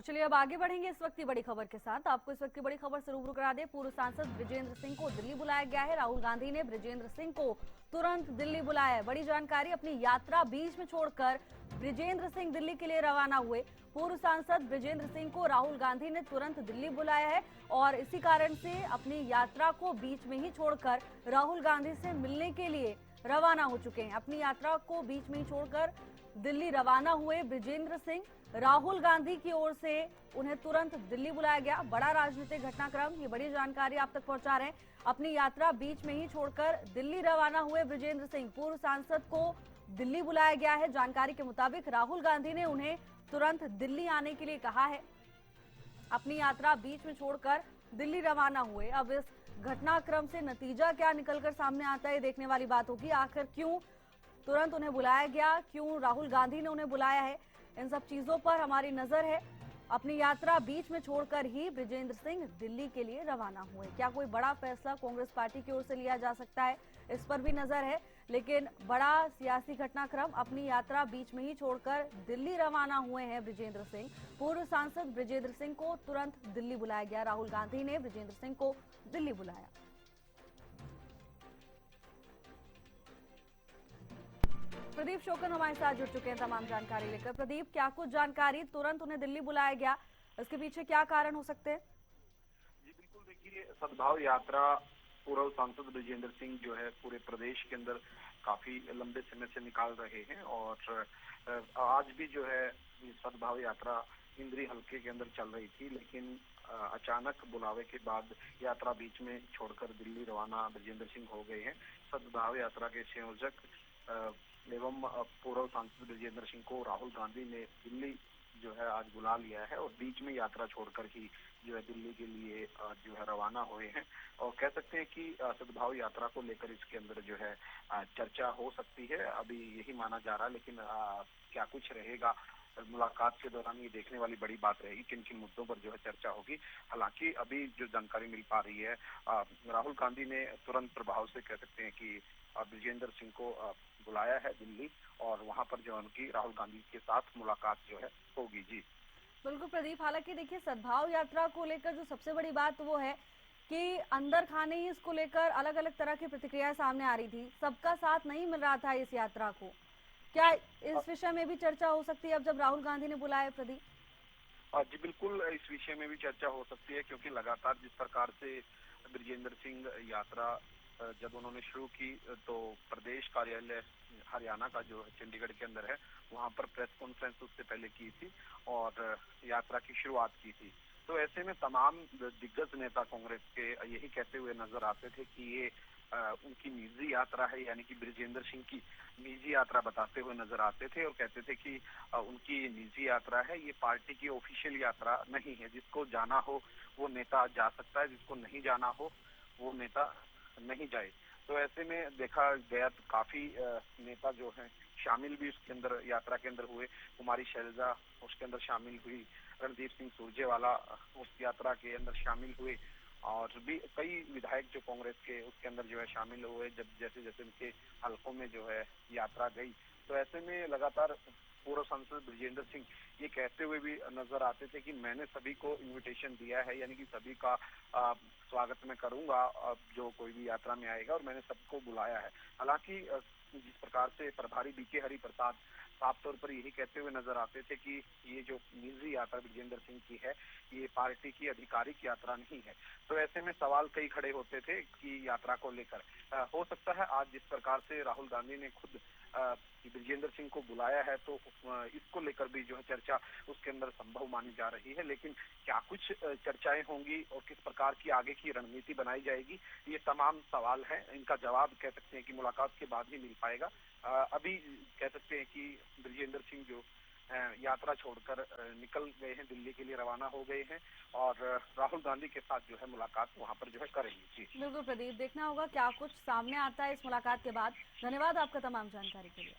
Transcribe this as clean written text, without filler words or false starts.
और चलिए अब आगे बढ़ेंगे इस वक्त की बड़ी खबर के साथ। आपको इस वक्त की बड़ी खबर से रूबरू करा दे। पूर्व सांसद बृजेंद्र सिंह को दिल्ली बुलाया गया है। राहुल गांधी ने बृजेंद्र सिंह को तुरंत दिल्ली बुलाया है। बड़ी जानकारी, अपनी यात्रा बीच में छोड़कर बृजेंद्र सिंह दिल्ली के लिए रवाना हुए। पूर्व सांसद बृजेंद्र सिंह को राहुल गांधी ने तुरंत दिल्ली बुलाया है और इसी कारण से अपनी यात्रा को बीच में ही छोड़कर राहुल गांधी से मिलने के लिए रवाना हो चुके हैं। अपनी यात्रा को बीच में ही छोड़कर दिल्ली रवाना हुए बृजेंद्र सिंह, राहुल गांधी की ओर से उन्हें तुरंत दिल्ली बुलाया गया। बड़ा राजनीतिक घटनाक्रम, ये बड़ी जानकारी आप तक पहुंचा रहे हैं। अपनी यात्रा बीच में ही छोड़कर दिल्ली रवाना हुए बृजेंद्र सिंह, पूर्व सांसद को दिल्ली बुलाया गया है। जानकारी के मुताबिक राहुल गांधी ने उन्हें तुरंत दिल्ली आने के लिए कहा है। अपनी यात्रा बीच में छोड़कर दिल्ली रवाना हुए। अब इस घटनाक्रम से नतीजा क्या निकलकर सामने आता है, देखने वाली बात होगी। आखिर क्यों तुरंत उन्हें बुलाया गया, क्यों राहुल गांधी ने उन्हें बुलाया है, इन सब चीजों पर हमारी नजर है। अपनी यात्रा बीच में छोड़कर ही बृजेंद्र सिंह दिल्ली के लिए रवाना हुए। क्या कोई बड़ा फैसला कांग्रेस पार्टी की ओर से लिया जा सकता है, इस पर भी नजर है। लेकिन बड़ा सियासी घटनाक्रम, अपनी यात्रा बीच में ही छोड़कर दिल्ली रवाना हुए हैं बृजेंद्र सिंह। पूर्व सांसद बृजेंद्र सिंह को तुरंत दिल्ली बुलाया गया। राहुल गांधी ने बृजेंद्र सिंह को दिल्ली बुलाया। प्रदीप शोकन हमारे साथ जुड़ चुके हैं तमाम जानकारी लेकर। प्रदीप, क्या कुछ जानकारी, तुरंत उन्हें दिल्ली बुलाया गया, इसके पीछे क्या कारण हो सकते हैं? जी बिल्कुल, देखिए सद्भाव यात्रा पूर्व सांसद बृजेंद्र सिंह जो है पूरे प्रदेश के अंदर काफी लंबे समय से निकाल रहे हैं और आज भी जो है सद्भाव यात्रा इंद्री हलके के अंदर चल रही थी, लेकिन अचानक बुलावे के बाद यात्रा बीच में छोड़कर दिल्ली रवाना बृजेंद्र सिंह हो गए हैं। सद्भाव यात्रा के संयोजक एवं पूर्व सांसद बृजेंद्र सिंह को राहुल गांधी ने दिल्ली जो है आज बुला लिया है और बीच में यात्रा छोड़कर ही जो है दिल्ली के लिए जो है रवाना हुए हैं। और कह सकते हैं कि सद्भाव यात्रा को लेकर इसके अंदर जो है चर्चा हो सकती है, अभी यही माना जा रहा है। लेकिन क्या कुछ रहेगा मुलाकात के दौरान, ये देखने वाली बड़ी बात रहेगी किन किन मुद्दों पर जो है चर्चा होगी। हालांकि अभी जो जानकारी मिल पा रही है, राहुल गांधी ने तुरंत प्रभाव से कह सकते हैं कि बृजेंद्र सिंह को बुलाया है दिल्ली और वहां पर जो उनकी राहुल गांधी के साथ मुलाकात जो है होगी। जी बिल्कुल प्रदीप, हालांकि देखिए सद्भाव यात्रा को लेकर जो सबसे बड़ी बात वो है कि अंदर खाने ही इसको लेकर अलग अलग तरह की प्रतिक्रिया सामने आ रही थी। सबका साथ नहीं मिल रहा था इस यात्रा को। क्या इस विषय में भी चर्चा हो सकती है अब जब राहुल गांधी ने बुलाया? प्रदीप जी बिल्कुल, इस विषय में भी चर्चा हो सकती है, क्योंकि लगातार जिस प्रकार से बृजेंद्र सिंह यात्रा जब उन्होंने शुरू की तो प्रदेश कार्यालय हरियाणा का जो चंडीगढ़ के अंदर है वहां पर प्रेस कॉन्फ्रेंस उससे पहले की थी और यात्रा की शुरुआत की थी। तो ऐसे में तमाम दिग्गज नेता कांग्रेस के यही कहते हुए नजर आते थे कि ये उनकी निजी यात्रा है, यानी कि बृजेंद्र सिंह की निजी यात्रा बताते हुए नजर आते थे और कहते थे कि उनकी निजी यात्रा है, ये पार्टी की ऑफिशियल यात्रा नहीं है। जिसको जाना हो वो नेता जा सकता है, जिसको नहीं जाना हो वो नेता नहीं जाए। तो ऐसे में देखा गया तो काफी नेता जो हैं शामिल भी उसके अंदर यात्रा के अंदर हुए। कुमारी शैलजा उसके अंदर शामिल हुई, रणदीप सिंह सुरजेवाला उस यात्रा के अंदर शामिल हुए और भी कई विधायक जो कांग्रेस के उसके अंदर जो है शामिल हुए जब जैसे जैसे उनके हलकों में जो है यात्रा गई। तो ऐसे में लगातार पूर्व सांसद बृजेंद्र सिंह ये कहते हुए भी नजर आते थे कि मैंने सभी को इनविटेशन दिया है, यानी कि सभी का स्वागत मैं करूंगा जो कोई भी यात्रा में आएगा और मैंने सबको बुलाया है। हालांकि जिस प्रकार से प्रभारी बीके हरि प्रसाद साफ तौर पर यही कहते हुए नजर आते थे कि ये जो निजी यात्रा बृजेंद्र सिंह की है ये पार्टी की आधिकारिक यात्रा नहीं है। तो ऐसे में सवाल कई खड़े होते थे कि यात्रा को लेकर हो सकता है आज जिस प्रकार से राहुल गांधी ने खुद बृजेंद्र सिंह को बुलाया है तो इसको लेकर भी जो है चर्चा उसके अंदर संभव मानी जा रही है। लेकिन क्या कुछ चर्चाएं होंगी और किस प्रकार की आगे की रणनीति बनाई जाएगी, ये तमाम सवाल हैं। इनका जवाब कह सकते हैं कि मुलाकात के बाद ही मिल पाएगा। अभी कह सकते हैं कि बृजेंद्र सिंह जो यात्रा छोड़कर निकल गए हैं, दिल्ली के लिए रवाना हो गए हैं और राहुल गांधी के साथ जो है मुलाकात वहां पर जो है करेंगे। जी बिल्कुल प्रदीप, देखना होगा क्या कुछ सामने आता है इस मुलाकात के बाद। धन्यवाद आपका तमाम जानकारी के लिए।